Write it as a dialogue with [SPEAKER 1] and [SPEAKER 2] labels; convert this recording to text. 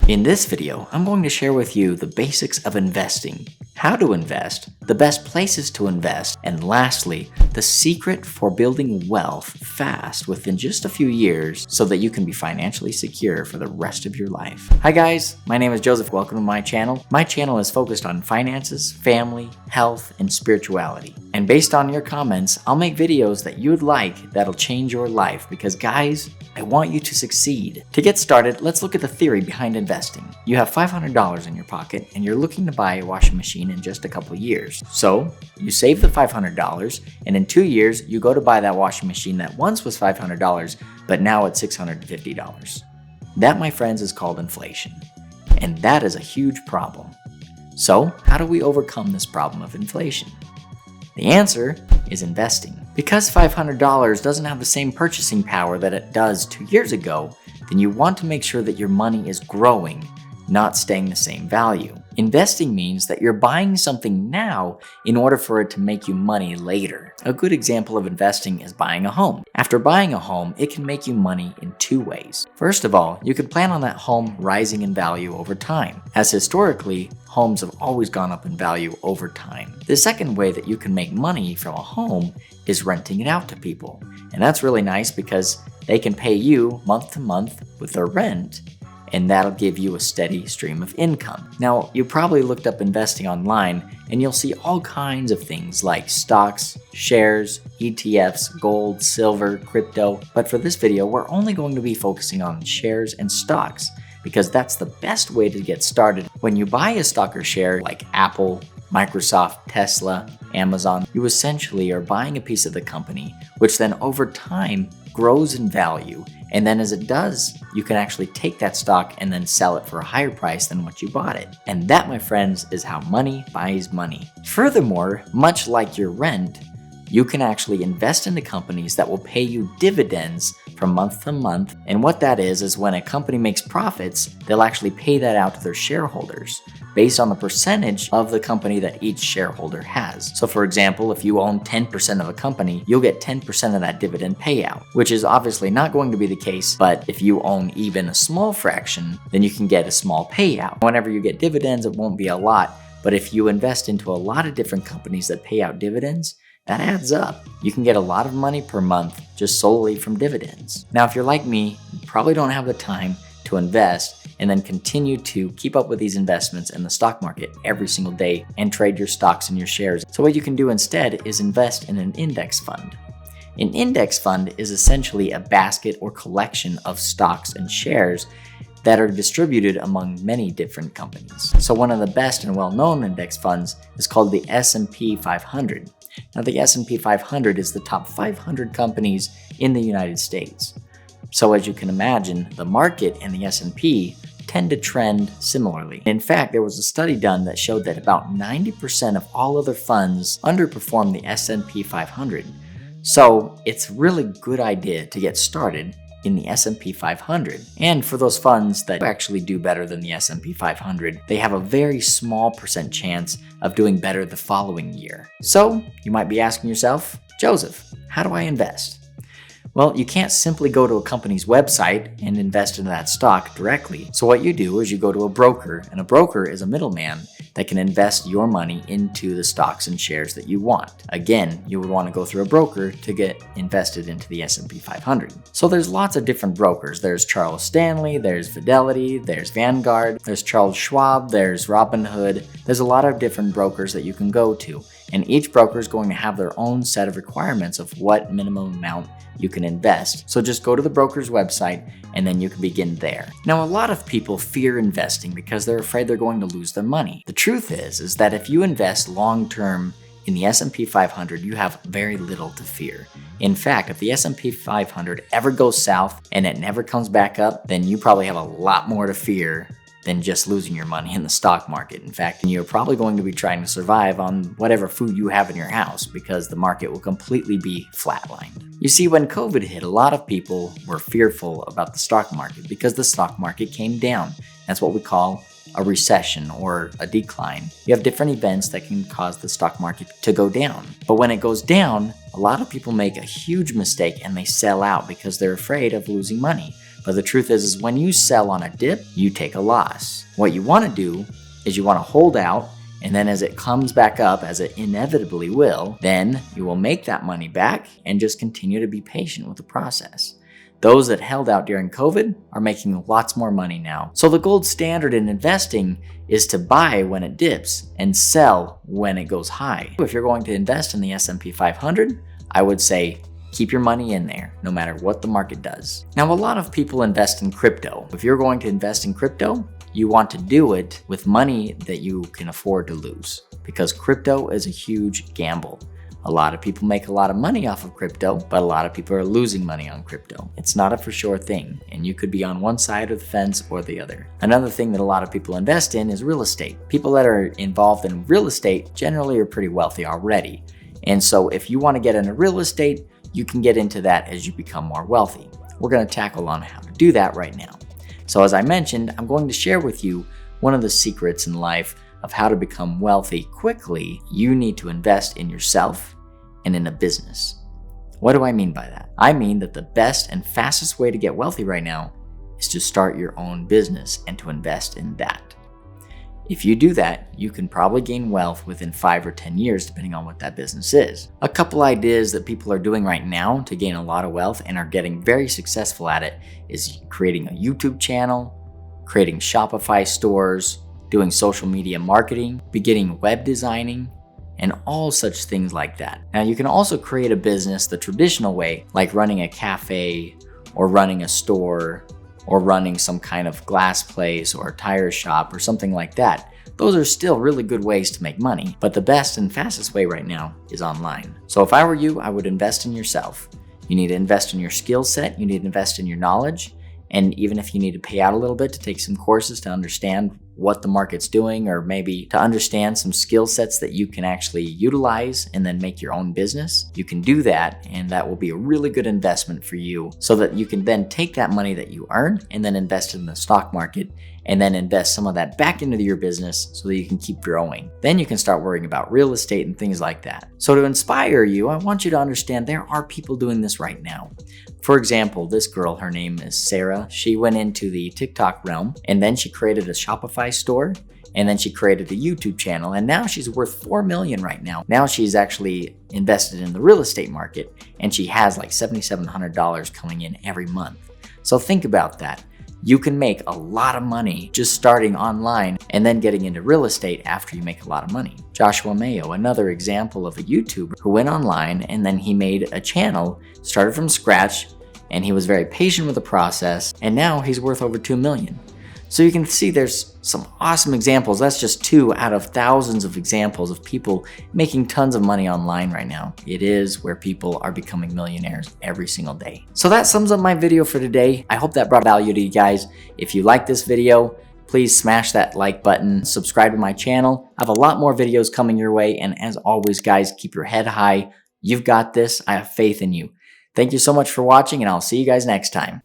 [SPEAKER 1] In this video, I'm going to share with you the basics of investing, how to invest, the best places to invest, and lastly, the secret for building wealth fast within just a few years so that you can be financially secure for the rest of your life. Hi guys, my name is Joseph. Welcome to my channel. My channel is focused on finances, family, health, and spirituality. And based on your comments, I'll make videos that you'd like that'll change your life because guys, I want you to succeed. To get started, let's look at the theory behind investing. You have $500 in your pocket and you're looking to buy a washing machine in just a couple years. So you save the $500 and in 2 years, you go to buy that washing machine that once was $500, but now it's $650. That, my friends, is called inflation. And that is a huge problem. So how do we overcome this problem of inflation? The answer is investing. Because $500 doesn't have the same purchasing power that it does 2 years ago, then you want to make sure that your money is growing, not staying the same value. Investing means that you're buying something now in order for it to make you money later. A good example of investing is buying a home. After buying a home, it can make you money in 2 ways. First of all, you can plan on that home rising in value over time, as historically, homes have always gone up in value over time. The second way that you can make money from a home is renting it out to people. And that's really nice because they can pay you month to month with their rent, and that'll give you a steady stream of income. Now, you probably looked up investing online and you'll see all kinds of things like stocks, shares, ETFs, gold, silver, crypto. But for this video, we're only going to be focusing on shares and stocks because that's the best way to get started. When you buy a stock or share like Apple, Microsoft, Tesla, Amazon, you essentially are buying a piece of the company, which then over time grows in value. And then as it does, you can actually take that stock and then sell it for a higher price than what you bought it. And that, my friends, is how money buys money. Furthermore, much like your rent, you can actually invest into companies that will pay you dividends from month to month. And what that is when a company makes profits, they'll actually pay that out to their shareholders based on the percentage of the company that each shareholder has. So for example, if you own 10% of a company, you'll get 10% of that dividend payout, which is obviously not going to be the case, but if you own even a small fraction, then you can get a small payout. Whenever you get dividends, it won't be a lot, but if you invest into a lot of different companies that pay out dividends, that adds up. You can get a lot of money per month just solely from dividends. Now, if you're like me, you probably don't have the time to invest and then continue to keep up with these investments in the stock market every single day and trade your stocks and your shares. So what you can do instead is invest in an index fund. An index fund is essentially a basket or collection of stocks and shares that are distributed among many different companies. So one of the best and well-known index funds is called the S&P 500. Now the S&P 500 is the top 500 companies in the United States. So as you can imagine, the market and the S&P tend to trend similarly. In fact, there was a study done that showed that about 90% of all other funds underperform the S&P 500. So it's a really good idea to get started in the S&P 500. And for those funds that actually do better than the S&P 500, they have a very small percent chance of doing better the following year. So you might be asking yourself, Joseph, how do I invest? Well, you can't simply go to a company's website and invest in that stock directly. So what you do is you go to a broker, and a broker is a middleman that can invest your money into the stocks and shares that you want. Again, you would want to go through a broker to get invested into the S&P 500. So there's lots of different brokers. There's Charles Stanley, there's Fidelity, there's Vanguard, there's Charles Schwab, there's Robinhood. There's a lot of different brokers that you can go to. And each broker is going to have their own set of requirements of what minimum amount you can invest. So just go to the broker's website and then you can begin there. Now, a lot of people fear investing because they're afraid they're going to lose their money. The truth is that if you invest long-term in the S&P 500, you have very little to fear. In fact, if the S&P 500 ever goes south and it never comes back up, then you probably have a lot more to fear than just losing your money in the stock market. In fact, you're probably going to be trying to survive on whatever food you have in your house because the market will completely be flatlined. You see, when COVID hit, a lot of people were fearful about the stock market because the stock market came down. That's what we call a recession or a decline. You have different events that can cause the stock market to go down. But when it goes down, a lot of people make a huge mistake and they sell out because they're afraid of losing money. But the truth is when you sell on a dip, you take a loss. What you want to do is you want to hold out, and then as it comes back up, as it inevitably will, then you will make that money back and just continue to be patient with the process. Those that held out during COVID are making lots more money now. So the gold standard in investing is to buy when it dips and sell when it goes high. If you're going to invest in the S&P 500, I would say keep your money in there no matter what the market does. Now, a lot of people invest in crypto. If you're going to invest in crypto, you want to do it with money that you can afford to lose, because crypto is a huge gamble. A lot of people make a lot of money off of crypto, but a lot of people are losing money on crypto. It's not a for sure thing, and you could be on one side of the fence or the other. Another thing that a lot of people invest in is real estate. People that are involved in real estate generally are pretty wealthy already. And so if you want to get into real estate, you can get into that as you become more wealthy. We're going to tackle on how to do that right now. So as I mentioned, I'm going to share with you one of the secrets in life of how to become wealthy quickly. You need to invest in yourself and in a business. What do I mean by that? I mean that the best and fastest way to get wealthy right now is to start your own business and to invest in that. If you do that, you can probably gain wealth within 5 or 10 years, depending on what that business is. A couple ideas that people are doing right now to gain a lot of wealth and are getting very successful at it is creating a YouTube channel, creating Shopify stores, doing social media marketing, beginning web designing, and all such things like that. Now, you can also create a business the traditional way, like running a cafe or running a store or running some kind of glass place or a tire shop or something like that. Those are still really good ways to make money, but the best and fastest way right now is online. So if I were you, I would invest in yourself. You need to invest in your skill set, you need to invest in your knowledge, and even if you need to pay out a little bit to take some courses to understand what the market's doing, or maybe to understand some skill sets that you can actually utilize and then make your own business, you can do that, and that will be a really good investment for you so that you can then take that money that you earn and then invest it in the stock market and then invest some of that back into your business so that you can keep growing. Then you can start worrying about real estate and things like that. So to inspire you, I want you to understand there are people doing this right now. For example, this girl, her name is Sarah. She went into the TikTok realm and then she created a Shopify store and then she created a YouTube channel, and now she's worth $4 million right now. Now she's actually invested in the real estate market and she has like $7,700 coming in every month. So think about that. You can make a lot of money just starting online and then getting into real estate after you make a lot of money. Joshua Mayo, another example of a YouTuber who went online and then he made a channel, started from scratch, and he was very patient with the process, and now he's worth over $2 million. So you can see there's some awesome examples. That's just 2 out of thousands of examples of people making tons of money online right now. It is where people are becoming millionaires every single day. So that sums up my video for today. I hope that brought value to you guys. If you like this video, please smash that like button, subscribe to my channel. I have a lot more videos coming your way. And as always, guys, keep your head high. You've got this. I have faith in you. Thank you so much for watching, and I'll see you guys next time.